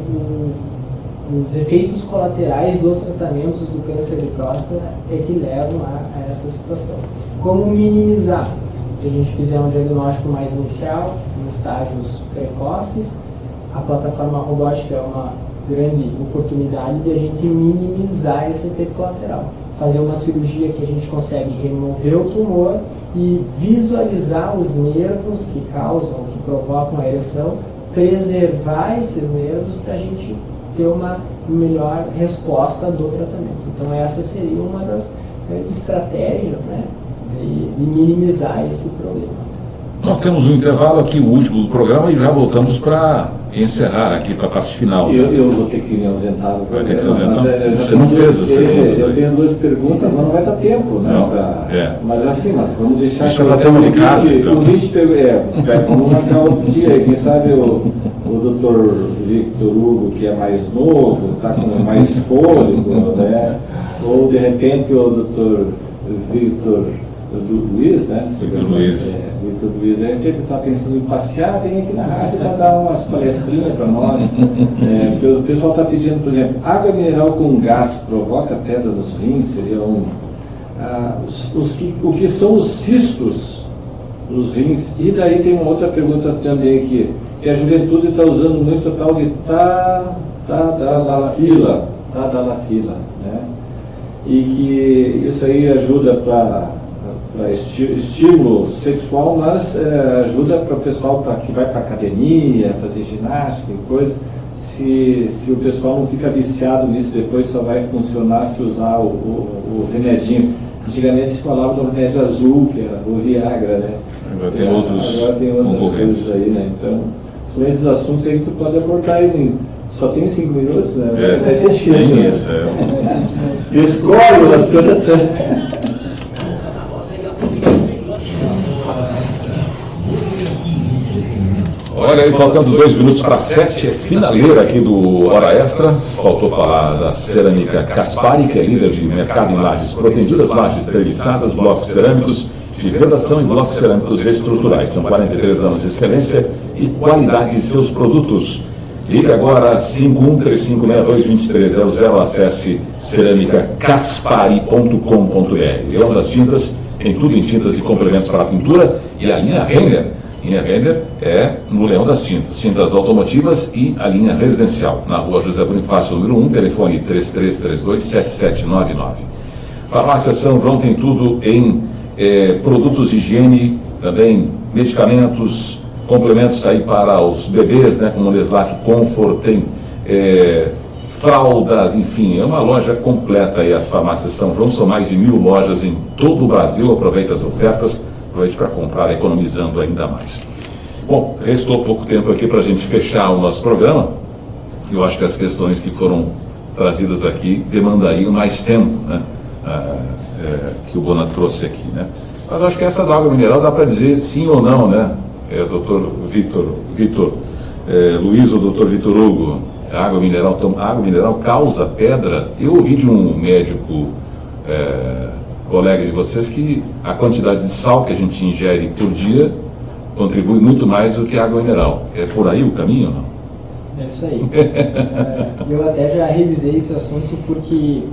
os efeitos colaterais dos tratamentos do câncer de próstata é que levam a essa situação. Como minimizar? Se a gente fizer um diagnóstico mais inicial, em estágios precoces, a plataforma robótica é uma grande oportunidade de a gente minimizar esse efeito colateral. Fazer uma cirurgia que a gente consegue remover o tumor e visualizar os nervos que causam, que provocam a ereção, preservar esses nervos para a gente ter uma melhor resposta do tratamento. Então essa seria uma das estratégias, né, de minimizar esse problema. Nós temos um intervalo aqui, o último do programa, e já voltamos para encerrar aqui para a parte final. Eu vou ter que me ausentar do programa. Vai ter que se ausentar. Você não fez as perguntas. Eu tenho duas perguntas, mas não vai dar tempo, né? Não, Mas assim, mas vamos deixar... Deixa ela ter uma casa, então. Vamos marcar outro dia. Quem sabe o Dr. Victor Hugo, que é mais novo, está com mais fôlego, né? Ou, de repente, o Dr. Victor Luiz, né? Victor Luiz. Victor Luiz, ele está pensando em passear, vem aqui na rádio para dar umas palestrinhas para nós. O pessoal está pedindo, por exemplo, água mineral com gás provoca pedra nos rins, seria um. O que são os cistos nos rins? E daí tem uma outra pergunta também aqui, que a juventude está usando muito a tal de tadalafila, né? E que isso aí ajuda para estímulo sexual, mas ajuda para o pessoal que vai para academia, fazer ginástica e coisa. Se o pessoal não fica viciado nisso, depois só vai funcionar se usar o remedinho. Antigamente se falava do remédio azul, que era o Viagra, né? Agora tem outras coisas aí, né? Então, são esses assuntos aí que tu pode abordar aí. Só tem 5 minutos, né? Vai ser difícil, né? Escolhe o assunto. Olha aí, faltando 2 minutos para 7, é finaleira aqui do Hora Extra. Faltou falar da cerâmica Caspari, que é líder de mercado em lajes protendidas, lajes entrevistadas, blocos cerâmicos de vedação e blocos cerâmicos estruturais. São 43 anos de excelência e qualidade de seus produtos. Ligue agora 5135622300, acesse cerâmicacaspari.com.br. Leão das Tintas, tem tudo em tintas e complementos para a pintura, e a linha Renner. Linha Renner é no Leão das Tintas, tintas automotivas e a linha residencial, na rua José Bonifácio, número 1, telefone 3332-7799. Farmácia São João tem tudo em produtos de higiene, também medicamentos, complementos aí para os bebês, né, como o Neslac Comfort, tem fraldas, enfim, é uma loja completa aí, as farmácias São João, são mais de 1000 lojas em todo o Brasil, aproveite as ofertas, aproveite para comprar, economizando ainda mais. Bom, restou pouco tempo aqui para a gente fechar o nosso programa. Eu acho que as questões que foram trazidas aqui demandariam mais tempo, né? Que o Bona trouxe aqui, né? Mas acho que essa da água mineral dá para dizer sim ou não, né? Doutor Vitor, Luiz ou doutor Vitor Hugo, a água mineral causa pedra? Eu ouvi de um médico colega de vocês que a quantidade de sal que a gente ingere por dia contribui muito mais do que a água mineral. É por aí o caminho, não? É isso aí. Eu até já revisei esse assunto porque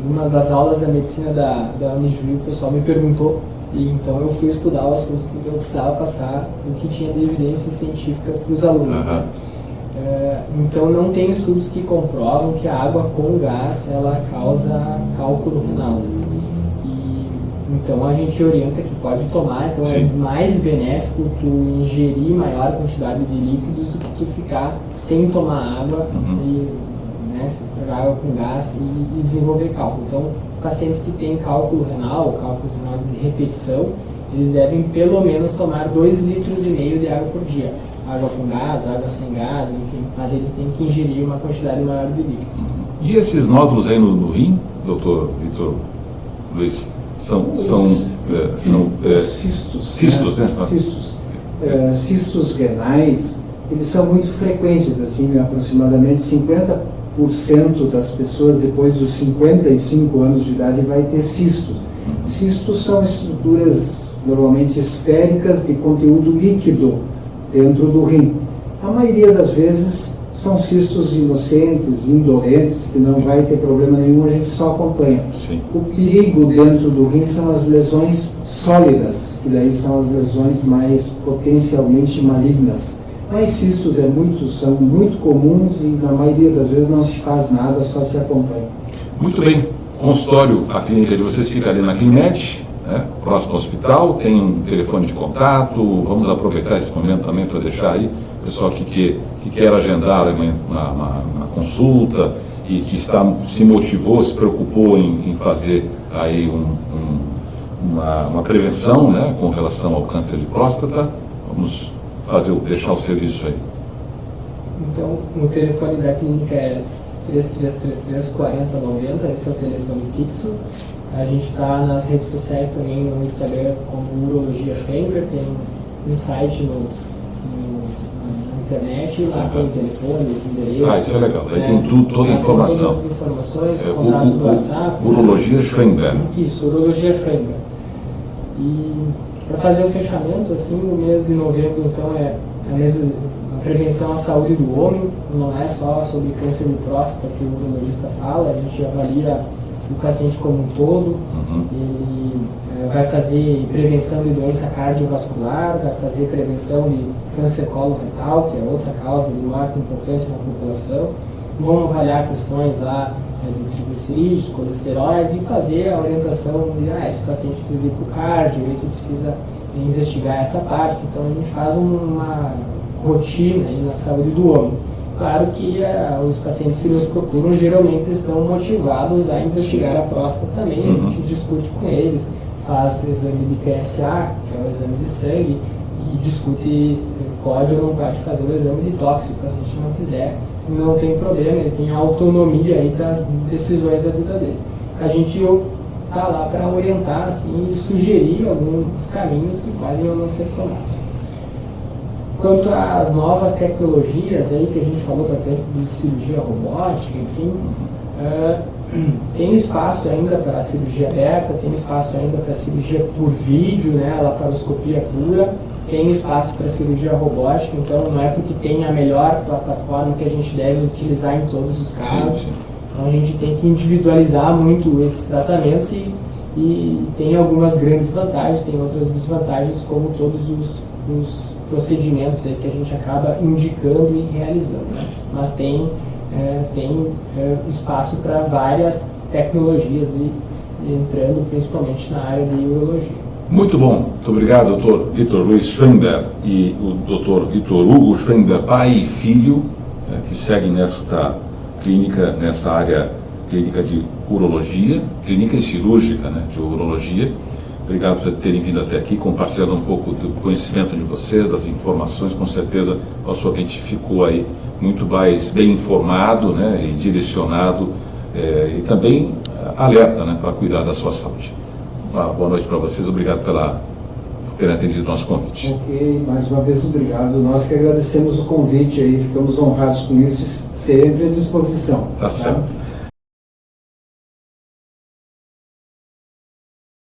numa das aulas da medicina da Unijuí o pessoal me perguntou, e então eu fui estudar o assunto porque eu precisava passar o que tinha de evidência científica para os alunos. Né? Então não tem estudos que comprovam que a água com gás ela causa cálculo renal. Então a gente orienta que pode tomar, então é mais benéfico tu ingerir maior quantidade de líquidos do que tu ficar sem tomar água e se pegar água com gás e desenvolver cálculo. Então pacientes que têm cálculo renal, cálculos renais de repetição, eles devem pelo menos tomar 2,5 litros de água por dia. Água com gás, água sem gás, enfim, mas eles têm que ingerir uma quantidade maior de líquidos. E esses nódulos aí no rim, doutor Vitor Luiz? São cistos, né? Cistos. Cistos renais, eles são muito frequentes, assim, aproximadamente 50% das pessoas depois dos 55 anos de idade vai ter cistos. Cistos são estruturas normalmente esféricas de conteúdo líquido dentro do rim. A maioria das vezes são cistos inocentes, indolentes, que não vai ter problema nenhum, a gente só acompanha. Sim. O perigo dentro do rim são as lesões sólidas, que daí são as lesões mais potencialmente malignas. Mas cistos são muito comuns e na maioria das vezes não se faz nada, só se acompanha. Muito bem. Consultório, a clínica de vocês fica ali na Climed, né? Próximo ao hospital, tem um telefone de contato. Vamos aproveitar esse momento também para deixar aí o pessoal que quer agendar uma consulta e que se motivou, se preocupou em fazer aí uma prevenção, né, com relação ao câncer de próstata. Vamos deixar o serviço aí. Então, o telefone da clínica é 3333 4090, esse é o telefone fixo. A gente está nas redes sociais também, no Instagram como Urologia Schwenker, tem um site na internet, lá tem o telefone, o endereço. Isso é legal, daí tem toda a informação. Todas as informações, contato do WhatsApp. Urologia Schwenker. Isso, Urologia Schwenker. E para fazer o fechamento, assim, o mês de novembro, então, é a prevenção à saúde do homem, não é só sobre câncer de próstata que o urologista fala, a gente avalia o paciente como um todo. Ele vai fazer prevenção de doença cardiovascular, vai fazer prevenção de câncer coloretal, que é outra causa de morte importante na população. Vamos avaliar questões lá de triglicerídeos, colesteróis e fazer a orientação de esse paciente precisa ir para o cardio, esse precisa investigar essa parte. Então a gente faz uma rotina aí na saúde do homem. Claro que os pacientes que nos procuram geralmente estão motivados a investigar a próstata também, a gente discute com eles, faz o exame de PSA, que é o exame de sangue, e discute se pode ou não pode fazer o exame de toque, se o paciente não fizer, não tem problema, ele tem a autonomia aí das decisões da vida dele. A gente está lá para orientar assim, e sugerir alguns caminhos que podem ou não ser tomados. Quanto às novas tecnologias aí que a gente falou bastante de cirurgia robótica, enfim, tem espaço ainda para a cirurgia aberta, tem espaço ainda para a cirurgia por vídeo, né, a laparoscopia pura, tem espaço para a cirurgia robótica, então não é porque tem a melhor plataforma que a gente deve utilizar em todos os casos. Sim. Então a gente tem que individualizar muito esses tratamentos e tem algumas grandes vantagens, tem outras desvantagens, como todos os procedimentos aí que a gente acaba indicando e realizando, né? Mas tem espaço para várias tecnologias entrando principalmente na área de urologia. Muito bom, muito obrigado, doutor Vitor Luiz Schwenker e o doutor Vitor Hugo Schwenker, pai e filho, que seguem nessa área clínica de urologia, clínica cirúrgica, né, de urologia. Obrigado por terem vindo até aqui, compartilhando um pouco do conhecimento de vocês, das informações. Com certeza o nosso ouvinte ficou aí muito mais bem informado, né, e direcionado, e também alerta, né, para cuidar da sua saúde. Uma boa noite para vocês, obrigado pela ter atendido o nosso convite. Ok, mais uma vez obrigado. Nós que agradecemos o convite aí, ficamos honrados com isso, sempre à disposição. Tá certo.